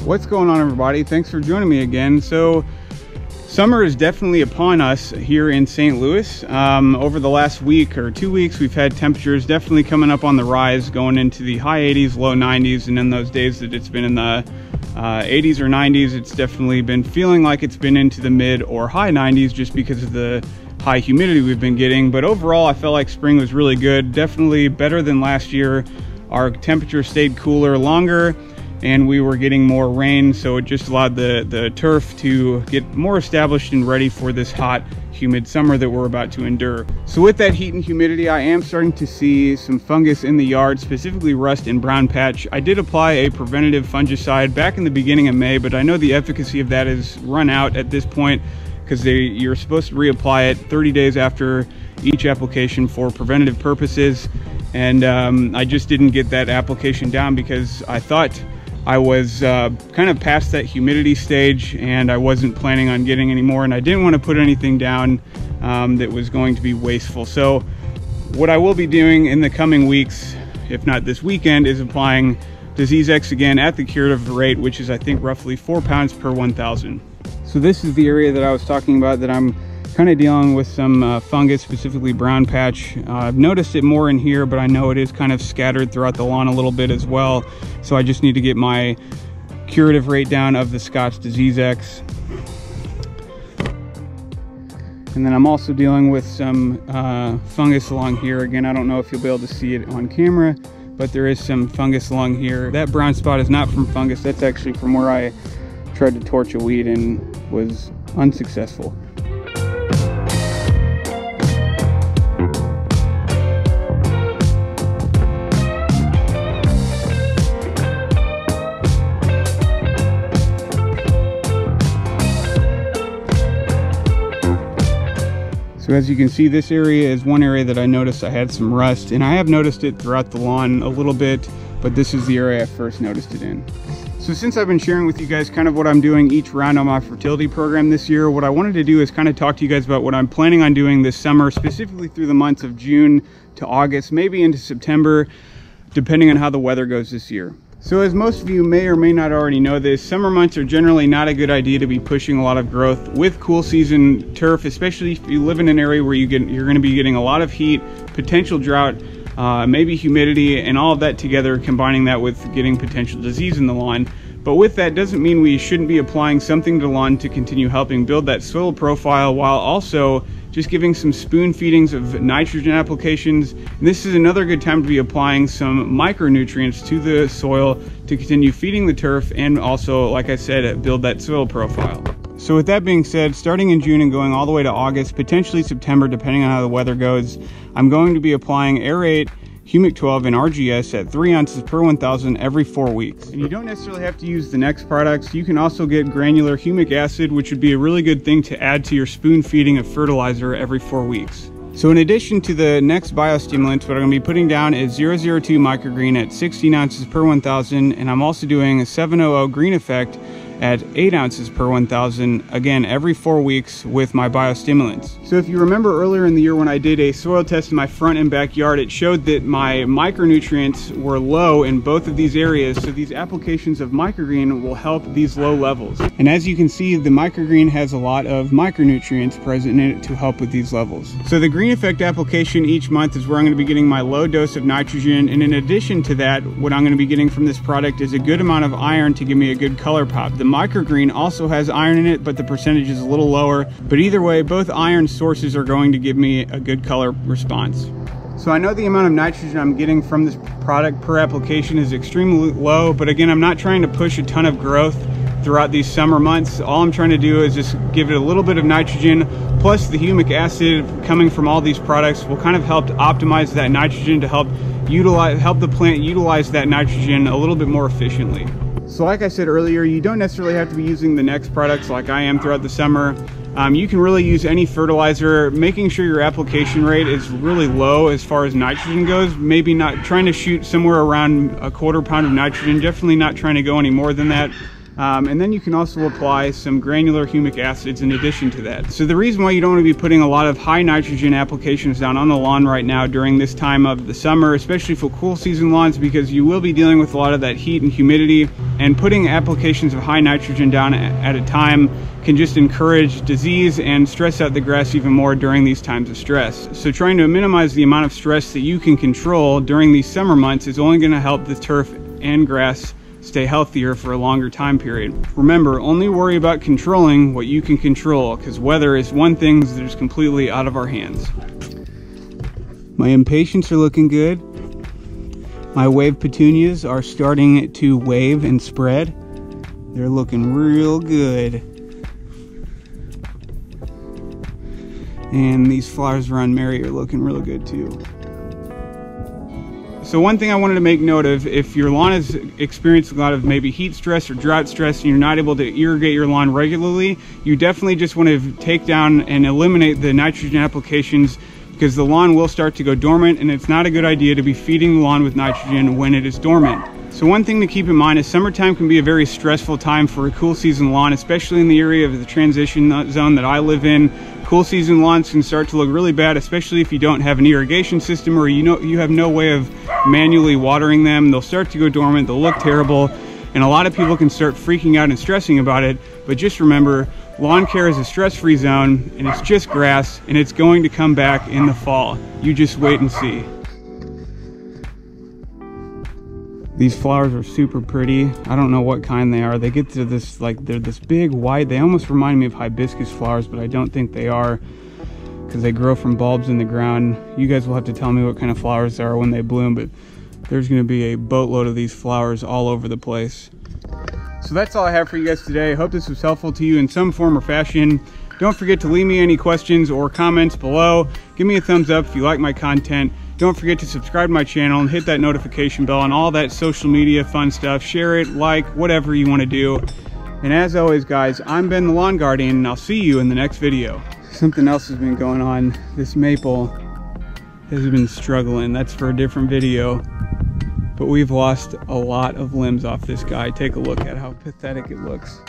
What's going on, everybody? Thanks for joining me again. So summer is definitely upon us here in St. Louis. Over the last week or 2 weeks, we've had temperatures definitely coming up on the rise, going into the high 80s, low 90s, and in those days that it's been in the 80s or 90s, it's definitely been feeling like it's been into the mid or high 90s just because of the high humidity we've been getting. But overall, I felt like spring was really good, definitely better than last year. Our temperature stayed cooler longer, and we were getting more rain, so it just allowed the turf to get more established and ready for this hot, humid summer that we're about to endure. So with that heat and humidity, I am starting to see some fungus in the yard, specifically rust and brown patch. I did apply a preventative fungicide back in the beginning of May, but I know the efficacy of that is run out at this point because you're supposed to reapply it 30 days after each application for preventative purposes. And I just didn't get that application down because I thought I was kind of past that humidity stage and I wasn't planning on getting any more, and I didn't want to put anything down that was going to be wasteful. So what I will be doing in the coming weeks, if not this weekend, is applying Disease X again at the curative rate, which is I think roughly 4 pounds per 1,000. So this is the area that I was talking about that I'm kind of dealing with some fungus, specifically brown patch. I've noticed it more in here, but I know it is kind of scattered throughout the lawn a little bit as well. So I just need to get my curative rate down of the Scotch Disease X. And then I'm also dealing with some fungus along here. Again, I don't know if you'll be able to see it on camera, but there is some fungus along here. That brown spot is not from fungus. That's actually from where I tried to torch a weed and was unsuccessful. So as you can see, this area is one area that I noticed I had some rust, and I have noticed it throughout the lawn a little bit, but this is the area I first noticed it in. So since I've been sharing with you guys kind of what I'm doing each round on my fertility program this year, what I wanted to do is kind of talk to you guys about what I'm planning on doing this summer, specifically through the months of June to August, maybe into September, depending on how the weather goes this year. So as most of you may or may not already know this, summer months are generally not a good idea to be pushing a lot of growth with cool season turf, especially if you live in an area where you're going to be getting a lot of heat, potential drought, maybe humidity, and all of that together, combining that with getting potential disease in the lawn. But with that doesn't mean we shouldn't be applying something to the lawn to continue helping build that soil profile, while also just giving some spoon feedings of nitrogen applications. And this is another good time to be applying some micronutrients to the soil to continue feeding the turf and also, like I said, build that soil profile. So with that being said, starting in June and going all the way to August, potentially September, depending on how the weather goes, I'm going to be applying Aerate, Humic 12, and RGS at 3 ounces per 1,000 every 4 weeks. And you don't necessarily have to use the next products. You can also get granular humic acid, which would be a really good thing to add to your spoon feeding of fertilizer every 4 weeks. So in addition to the next biostimulants, what I'm going to be putting down is 002 microgreen at 16 ounces per 1,000, and I'm also doing a 700 green effect at 8 ounces per 1,000, again, every 4 weeks with my biostimulants. So if you remember earlier in the year when I did a soil test in my front and backyard, it showed that my micronutrients were low in both of these areas, so these applications of microgreen will help these low levels. And as you can see, the microgreen has a lot of micronutrients present in it to help with these levels. So the green effect application each month is where I'm going to be getting my low dose of nitrogen, and in addition to that, what I'm going to be getting from this product is a good amount of iron to give me a good color pop. The microgreen also has iron in it, but the percentage is a little lower. But either way, both iron sources are going to give me a good color response. So I know the amount of nitrogen I'm getting from this product per application is extremely low, but again, I'm not trying to push a ton of growth throughout these summer months. All I'm trying to do is just give it a little bit of nitrogen, plus the humic acid coming from all these products will kind of help optimize that nitrogen to help the plant utilize that nitrogen a little bit more efficiently. So like I said earlier, you don't necessarily have to be using the next products like I am throughout the summer. You can really use any fertilizer, making sure your application rate is really low as far as nitrogen goes. Maybe not trying to shoot somewhere around a 1/4 pound of nitrogen, definitely not trying to go any more than that. And then you can also apply some granular humic acids in addition to that. So the reason why you don't want to be putting a lot of high nitrogen applications down on the lawn right now during this time of the summer, especially for cool season lawns, because you will be dealing with a lot of that heat and humidity, and putting applications of high nitrogen down at a time can just encourage disease and stress out the grass even more during these times of stress. So trying to minimize the amount of stress that you can control during these summer months is only going to help the turf and grass stay healthier for a longer time period. Remember, only worry about controlling what you can control, because weather is one thing that is completely out of our hands. My impatiens are looking good. My wave petunias are starting to wave and spread. They're looking real good. And these flowers around Mary are looking real good too. So one thing I wanted to make note of, if your lawn has experienced a lot of maybe heat stress or drought stress and you're not able to irrigate your lawn regularly, you definitely just want to take down and eliminate the nitrogen applications, because the lawn will start to go dormant, and it's not a good idea to be feeding the lawn with nitrogen when it is dormant. So one thing to keep in mind is summertime can be a very stressful time for a cool season lawn, especially in the area of the transition zone that I live in. Cool season lawns can start to look really bad, especially if you don't have an irrigation system, or you have no way of manually watering them. They'll start to go dormant, they'll look terrible, and a lot of people can start freaking out and stressing about it. But just remember, lawn care is a stress-free zone, and it's just grass, and it's going to come back in the fall. You just wait and see. These flowers are super pretty. I don't know what kind they are. They get to this, like, they're this big white. They almost remind me of hibiscus flowers, but I don't think they are, because they grow from bulbs in the ground. You guys will have to tell me what kind of flowers they are when they bloom, but there's going to be a boatload of these flowers all over the place. So that's all I have for you guys today. I hope this was helpful to you in some form or fashion. Don't forget to leave me any questions or comments below. Give me a thumbs up if you like my content. Don't forget to subscribe to my channel and hit that notification bell and all that social media fun stuff. Share it, like, whatever you want to do. And as always, guys, I'm Ben the Lawn Guardian, and I'll see you in the next video. Something else has been going on. This maple has been struggling. That's for a different video. But we've lost a lot of limbs off this guy. Take a look at how pathetic it looks.